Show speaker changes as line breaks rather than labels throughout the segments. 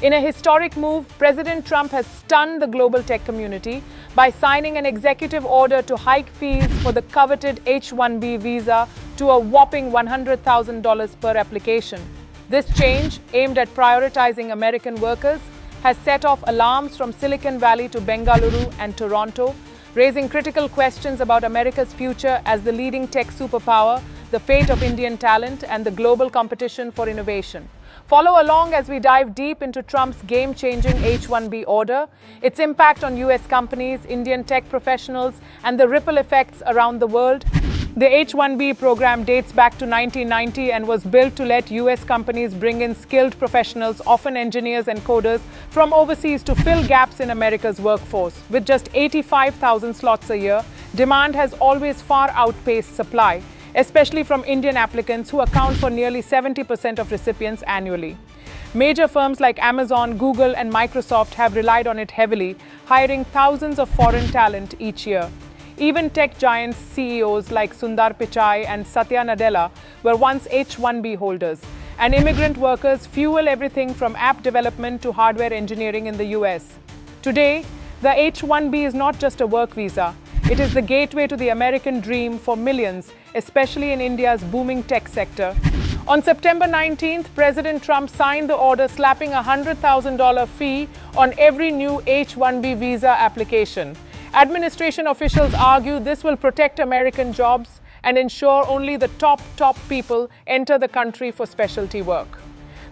In a historic move, President Trump has stunned the global tech community by signing an executive order to hike fees for the coveted H-1B visa to a whopping $100,000 per application. This change, aimed at prioritizing American workers, has set off alarms from Silicon Valley to Bengaluru and Toronto, raising critical questions about America's future as the leading tech superpower, the fate of Indian talent, and the global competition for innovation. Follow along as we dive deep into Trump's game-changing H-1B order, its impact on US companies, Indian tech professionals, and the ripple effects around the world. The H-1B program dates back to 1990 and was built to let US companies bring in skilled professionals, often engineers and coders, from overseas to fill gaps in America's workforce. With just 85,000 slots a year, demand has always far outpaced supply, especially from Indian applicants who account for nearly 70% of recipients annually. Major firms like Amazon, Google, and Microsoft have relied on it heavily, hiring thousands of foreign talent each year. Even tech giants CEOs like Sundar Pichai and Satya Nadella were once H-1B holders, and immigrant workers fuel everything from app development to hardware engineering in the US. Today, the H-1B is not just a work visa. It is the gateway to the American dream for millions, especially in India's booming tech sector. On September 19th, President Trump signed the order slapping a $100,000 fee on every new H-1B visa application. Administration officials argue this will protect American jobs and ensure only the top people enter the country for specialty work.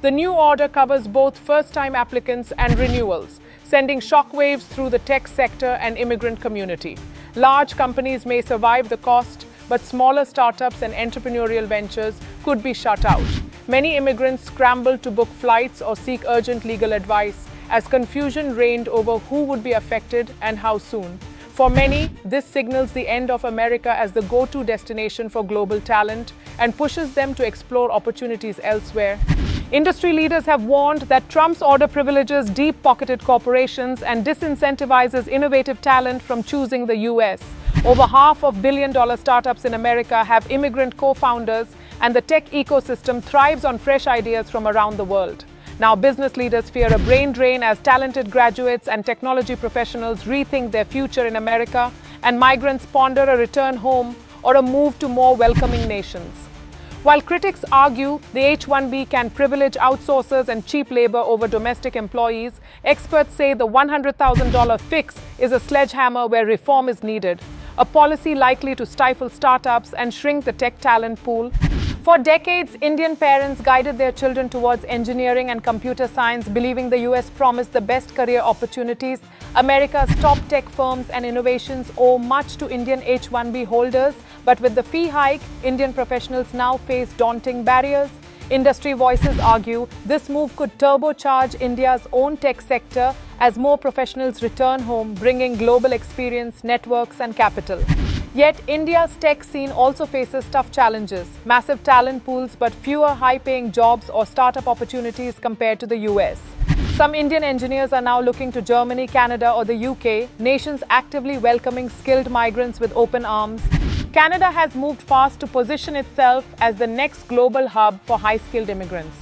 The new order covers both first-time applicants and renewals, sending shockwaves through the tech sector and immigrant community. Large companies may survive the cost, but smaller startups and entrepreneurial ventures could be shut out. Many immigrants scrambled to book flights or seek urgent legal advice as confusion reigned over who would be affected and how soon. For many, this signals the end of America as the go-to destination for global talent and pushes them to explore opportunities elsewhere. Industry leaders have warned that Trump's order privileges deep-pocketed corporations and disincentivizes innovative talent from choosing the US. Over half of billion-dollar startups in America have immigrant co-founders, and the tech ecosystem thrives on fresh ideas from around the world. Now, business leaders fear a brain drain as talented graduates and technology professionals rethink their future in America, and migrants ponder a return home or a move to more welcoming nations. While critics argue the H-1B can privilege outsourcers and cheap labor over domestic employees, experts say the $100,000 fix is a sledgehammer where reform is needed, a policy likely to stifle startups and shrink the tech talent pool. For decades, Indian parents guided their children towards engineering and computer science, believing the US promised the best career opportunities. America's top tech firms and innovations owe much to Indian H-1B holders, but with the fee hike, Indian professionals now face daunting barriers. Industry voices argue this move could turbocharge India's own tech sector as more professionals return home, bringing global experience, networks, and capital. Yet, India's tech scene also faces tough challenges: massive talent pools, but fewer high-paying jobs or startup opportunities compared to the US. Some Indian engineers are now looking to Germany, Canada, or the UK, nations actively welcoming skilled migrants with open arms. Canada has moved fast to position itself as the next global hub for high-skilled immigrants.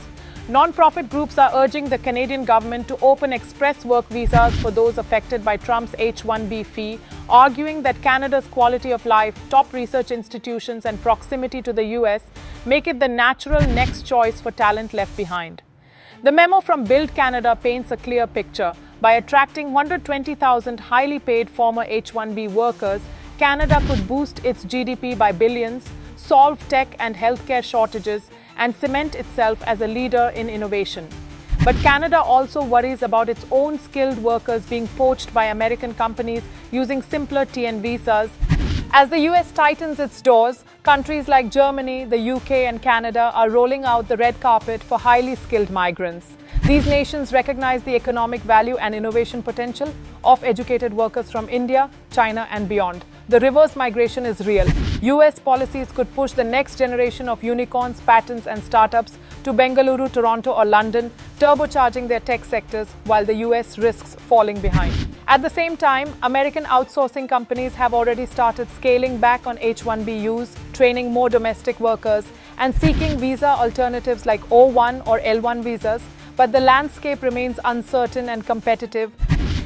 Non-profit groups are urging the Canadian government to open express work visas for those affected by Trump's H-1B fee, arguing that Canada's quality of life, top research institutions, and proximity to the US make it the natural next choice for talent left behind. The memo from Build Canada paints a clear picture. By attracting 120,000 highly paid former H-1B workers, Canada could boost its GDP by billions, solve tech and healthcare shortages, and cement itself as a leader in innovation. But Canada also worries about its own skilled workers being poached by American companies using simpler TN visas. As the US tightens its doors, countries like Germany, the UK, and Canada are rolling out the red carpet for highly skilled migrants. These nations recognize the economic value and innovation potential of educated workers from India, China, and beyond. The reverse migration is real. US policies could push the next generation of unicorns, patents, and startups to Bengaluru, Toronto, or London, turbocharging their tech sectors while the US risks falling behind. At the same time, American outsourcing companies have already started scaling back on H-1B use, training more domestic workers, and seeking visa alternatives like O1 or L1 visas. but the landscape remains uncertain and competitive.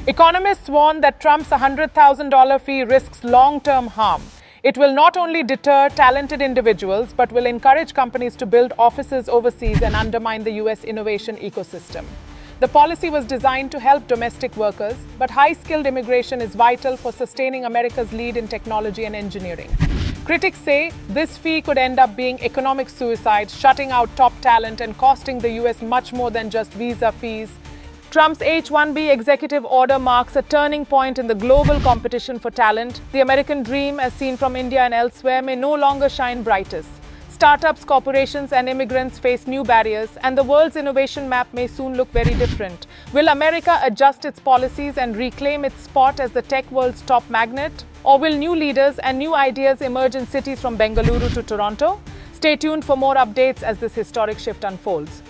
Economists warn that Trump's $100,000 fee risks long-term harm. It will not only deter talented individuals, but will encourage companies to build offices overseas and undermine the US innovation ecosystem. The policy was designed to help domestic workers, but high-skilled immigration is vital for sustaining America's lead in technology and engineering. Critics say this fee could end up being economic suicide, shutting out top talent and costing the US much more than just visa fees. Trump's H-1B executive order marks a turning point in the global competition for talent. The American dream, as seen from India and elsewhere, may no longer shine brightest. Startups, corporations, and immigrants face new barriers, and the world's innovation map may soon look very different. Will America adjust its policies and reclaim its spot as the tech world's top magnet? Or will new leaders and new ideas emerge in cities from Bengaluru to Toronto? Stay tuned for more updates as this historic shift unfolds.